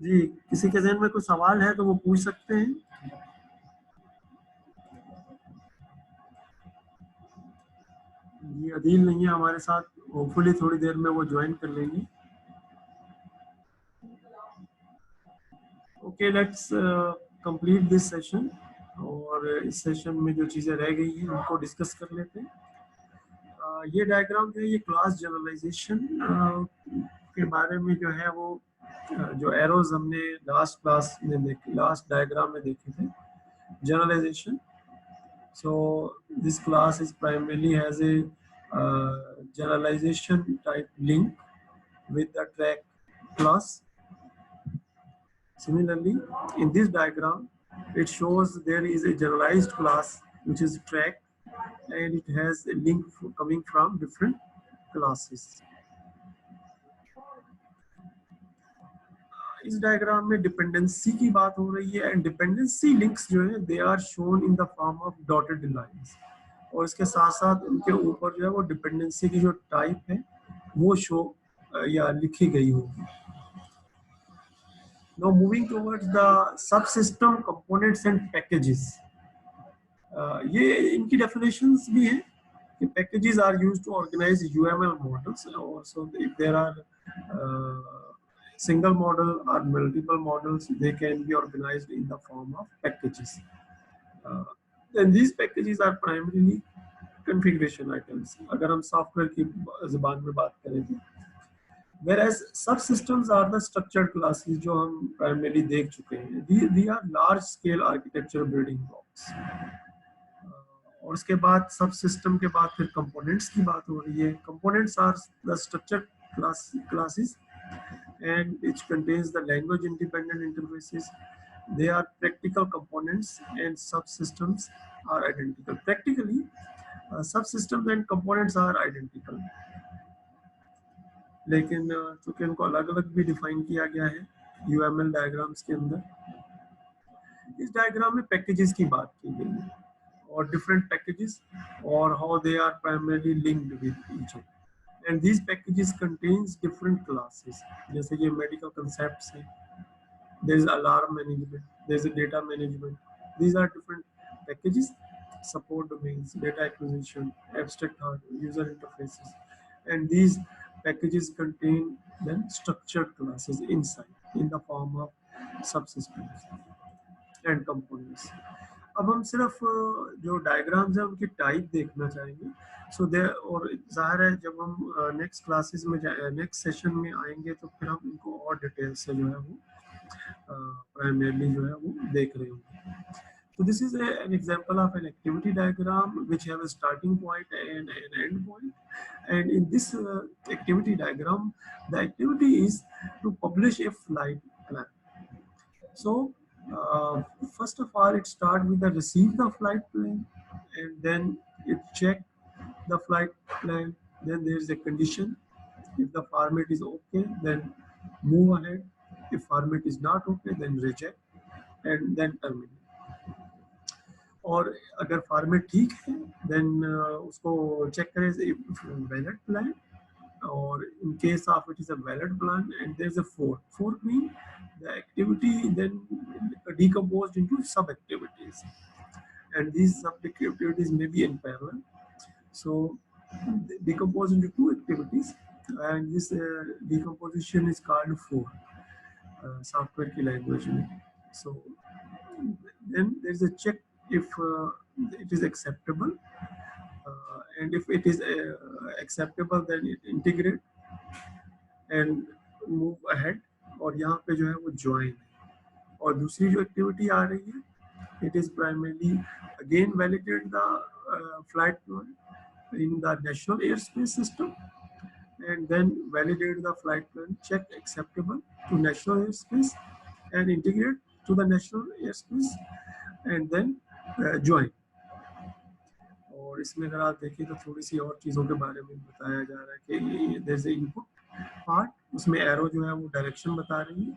जी, किसी के ज़हन में कोई सवाल है तो वो पूछ सकते हैं। जी, अदील नहीं है हमारे साथ, होपफुली थोड़ी देर में वो ज्वाइन कर लेंगी। Okay, let's complete this session, और इस सेशन में जो चीज़ें रह गई हैं उनको डिस्कस कर लेते हैं। ये डायग्राम जो है, ये क्लास जनरलाइजेशन के बारे में जो है वो जो एरोज हमने लास्ट डायग्राम में देखे थे, generalisation. So this class is primarily has a generalization type link with the track class. Similarly, in this diagram, it shows there is a generalized class which is track, and it has a link coming from different classes. इस diagram में dependency की बात हो रही है, and dependency links जो है they are shown in the form of dotted lines, और इसके साथ साथ उनके ऊपर जो है वो डिपेंडेंसी की जो टाइप है वो शो या लिखी गई होगी. Now moving towards the sub system components and packages. ये इनकी डेफिनेशंस भी हैं कि packages are used to organize UML models, और so if there are single model or multiple models, they can be organized in the form of packages. And these packages are primarily configuration items. अगर हम software की ज़बान में बात करें तो, whereas subsystems are the structured classes जो हम primarily देख चुके हैं. They are large scale architecture building blocks. और उसके बाद सब सिस्टम के बाद फिर कंपोनेंट्स की बात हो रही है. Components are the structured classes and which contains the language independent interfaces. They are practical components and subsystems are identical. Practically, subsystems and components are identical. लेकिन चूंकि उनको अलग अलग भी डिफाइन किया गया है UML डायग्राम्स के अंदर, इस डायग्राम में पैकेजेस की बात की गई है और डिफरेंट पैकेजेस और how they are primarily linked with each other. And these packages contains different classes. जैसे ये medical concepts है, there is alarm management, there is a data management. These are different packages. Support domains, data acquisition, abstract hardware, user interfaces, and these packages contain then structured classes inside in the form of subsystems and components. अब हम सिर्फ जो diagrams है उनकी type देखना चाहेंगे. सो दे और ज़ाहिर है जब हम नेक्स्ट क्लासेस में नेक्स्ट सेशन में आएंगे तो फिर हम इनको और डिटेल से जो है वो प्राइमरली जो है वो देख रहे होंगे. So this is an example of an activity diagram which have a starting point and an end point. And in this activity diagram, the activity is to publish a flight plan. So first of all, it starts with the receive the flight plan, and then it check the flight plan. Then there is a condition. If the format is okay, then move ahead. If format is not okay, then reject, and then terminate. और अगर format ठीक है then उसको check करें valid plan, और in case of it is a valid plan and there is a fork mean the activity then decomposed into sub activities, and these sub activities may be in parallel, so decomposed into two activities, and this decomposition is called fork software की language में. So then there is a check if it is acceptable, and if it is acceptable then it integrate and move ahead, और यहाँ पे जो है वो join. और दूसरी जो एक्टिविटी आ रही है it is primarily again validate the flight plan in the national airspace system, and then validate the flight plan, check acceptable to national airspace and integrate to the national airspace, and then join. और इसमें अगर आप देखें तो थोड़ी सी और चीज़ों के बारे में बताया जा रहा है कि देयर इज इनपुट पार्ट, उसमें एरो जो है वो डायरेक्शन बता रही है,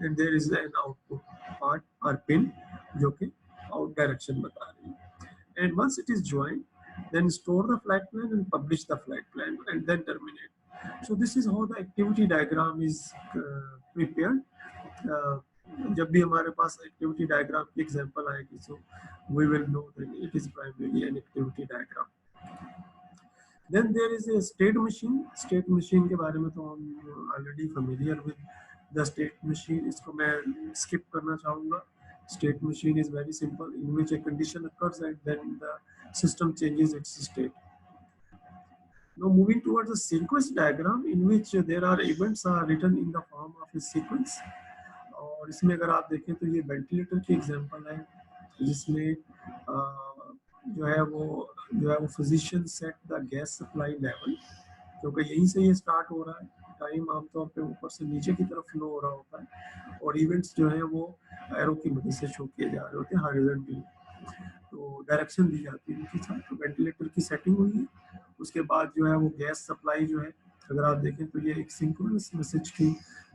and there is an output part और पिन जो कि आउट डायरेक्शन बता रही है. And once it is join then store the flight plan and publish the flight plan and then terminate. So this is how the activity diagram is prepared. जब भी हमारे पास एक्टिविटी डायग्राम की example आएगी, so we will know that it is primarily an activity diagram. Then there is a state machine. State machine के बारे में तो हम already familiar with the state machine. इसको मैं skip करना चाहूँगा. State machine is very simple, in which a condition occurs and then the system changes its state. Now moving towards the sequence diagram, in which there are events are written in the form of a sequence. और इसमें अगर आप देखें तो ये ventilator की example है, जिसमें जो है वो physician set the gas supply level, क्योंकि यहीं से ये स्टार्ट हो रहा है. टाइम आमतौर पे ऊपर से नीचे की तरफ फ्लो हो रहा होता है और इवेंट्स जो है वो एरो की मदद से शो किए जा रहे होते हैं हॉरिजॉन्टली, तो डायरेक्शन दी जाती है उनके साथ. तो वेंटिलेटर की सेटिंग हुई है. उसके बाद जो है वो गैस सप्लाई जो है, अगर आप देखें तो ये एक सिंक्रोनस मैसेज की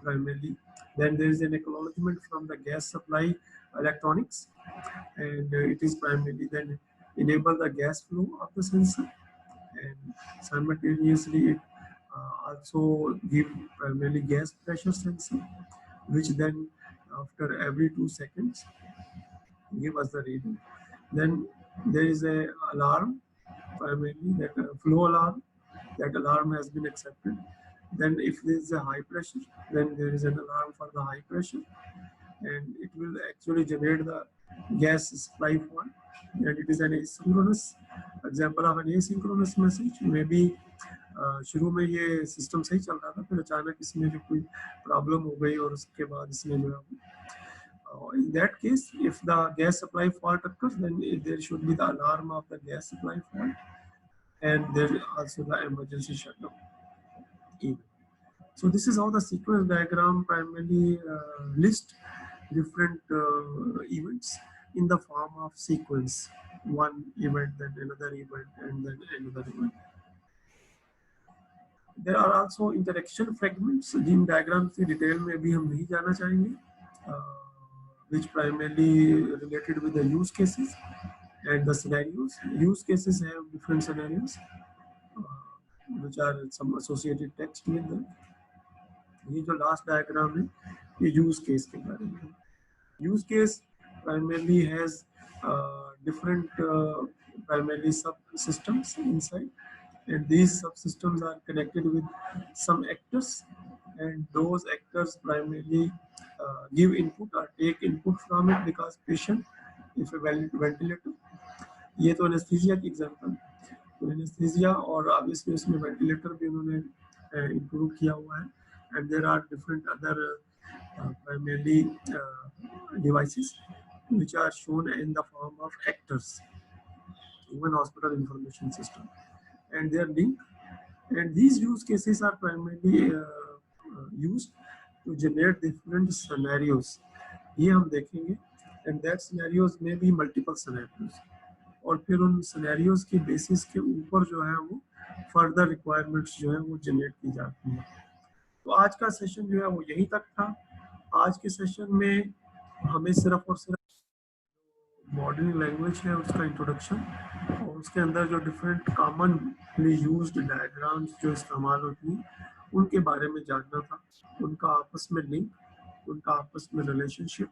primarily. Then there is an acknowledgement from the gas supply electronics, and it is primarily then enable the gas flow of the sensor, and simultaneously it also give primarily gas pressure sensor, which then after every 2 seconds give us the reading. Then there is a alarm, primarily that flow alarm. That alarm has been accepted. Then if there is a high pressure, then there is an alarm for the high pressure, and it will actually generate the gas supply fault, and it is an asynchronous example of an asynchronous message. Maybe शुरू में ये system सही चल रहा था, फिर अचानक इसमें जो कोई प्रॉब्लम हो गई और उसके बाद इसमें जो है, in that case if the gas supply fault occurs, then there should be the alarm of the gas supply fault, and there also the emergency shutdown event. So this is how the sequence diagram primarily lists different events in the form of sequence. One event, then another event, and then another event. There are also interaction fragments. Jin diagrams की detail में अभी हम नहीं जाना चाहेंगे, which primarily related with the use cases and the scenarios. Use cases have different scenarios, which are some associated text with them. ये जो last diagram है ये यूज केस के बारे में. Use case primarily has different primarily subsystems inside, and these subsystems are connected with some actors, and those actors primarily give input or take input from it, because patient, if a ventilator, ये तो anaesthesia की example, तो anaesthesia और obviously उसमें ventilator भी उन्होंने include किया हुआ है. And there are different other primarily devices which are shown in the form of actors, even hospital information system, and they are linked. And these use cases are primarily used to generate different scenarios. ये हम देखेंगे, and that scenarios may be multiple scenarios. और फिर उन scenarios के basis के ऊपर जो है वो फर्दर रिक्वायरमेंट्स जो है वो जनरेट की जाती है. तो आज का सेशन जो है वो यहीं तक था. आज के सेशन में हमें सिर्फ और सिर्फ मॉडर्न लैंग्वेज है उसका इंट्रोडक्शन, और उसके अंदर जो डिफरेंट कॉमनली यूज्ड डायग्राम्स जो इस्तेमाल होती हैं उनके बारे में जानना था. उनका आपस में लिंक, उनका आपस में रिलेशनशिप,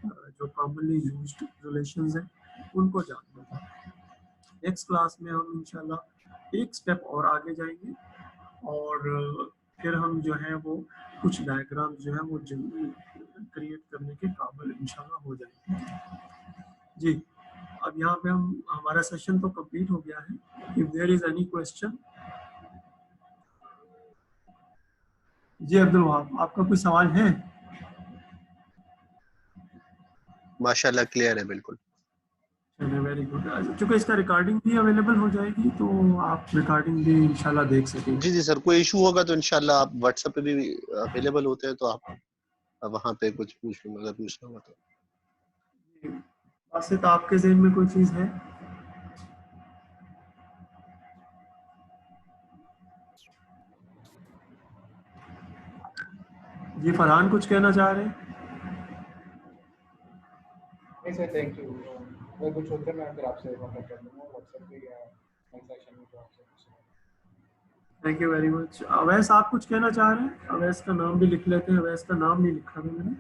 जो कॉमनली यूज्ड रिलेशंस हैं उनको जानना था. नेक्स्ट क्लास में हम इंशाल्लाह एक स्टेप और आगे जाएंगे और फिर हम जो है वो कुछ डायग्राम जो है वो क्रिएट करने के काबिल इंशाल्लाह हो जाएंगे. जी, अब यहाँ पे हम हमारा सेशन तो कंप्लीट हो गया है. If there is any question. जी अब्दुल वहाब, आपका कोई सवाल है? माशाल्लाह क्लियर है बिल्कुल. Very good. चूंकि इसका रिकॉर्डिंग भी अवेलेबल हो जाएगी तो आप रिकॉर्डिंग भी इंशाल्लाह देख सकेंगे. जी सर, कोई इशू होगा तो इंशाल्लाह आप व्हाट्सएप पे भी अवेलेबल होते हैं, तो आप वहां पे कुछ अगर पूछना होगा तो. बासित, आपके ज़हन में कोई चीज है? जी फरहान कुछ कहना चाह रहे हैं? नहीं सर, थैंक यू. मैं कुछ होता है मैं फिर आपसे कांटेक्ट कर लूंगा व्हाट्सएप पे या सेक्शन में जो आपसे पूछना. Thank you very much. Awais आप कुछ कहना चाह रहे हैं? अवैस का नाम भी लिख लेते हैं. अवैस का नाम नहीं लिखा था मैंने.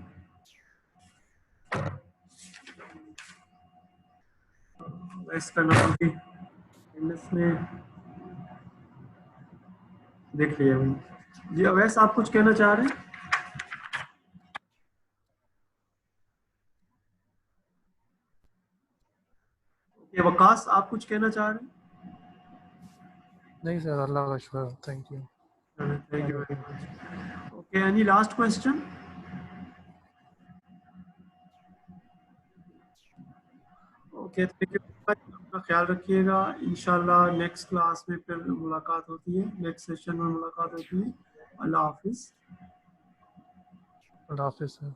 इसका नाम भी MS में देख लिया मैंने। जी अवैस, आप कुछ कहना चाह रहे हैं? ओके वकास, आप कुछ कहना चाह रहे हैं? नहीं सर, अल्लाह का शुक्र, thank you. Thank you very much. Okay, any last question? Okay, thank you. अपना ख्याल रखिएगा। इंशाल्लाह नेक्स्ट क्लास में फिर मुलाकात होती है, नेक्स्ट सेशन में मुलाकात होती है। अल्लाह हाफिज़। अल्लाह हाफिज़ सर।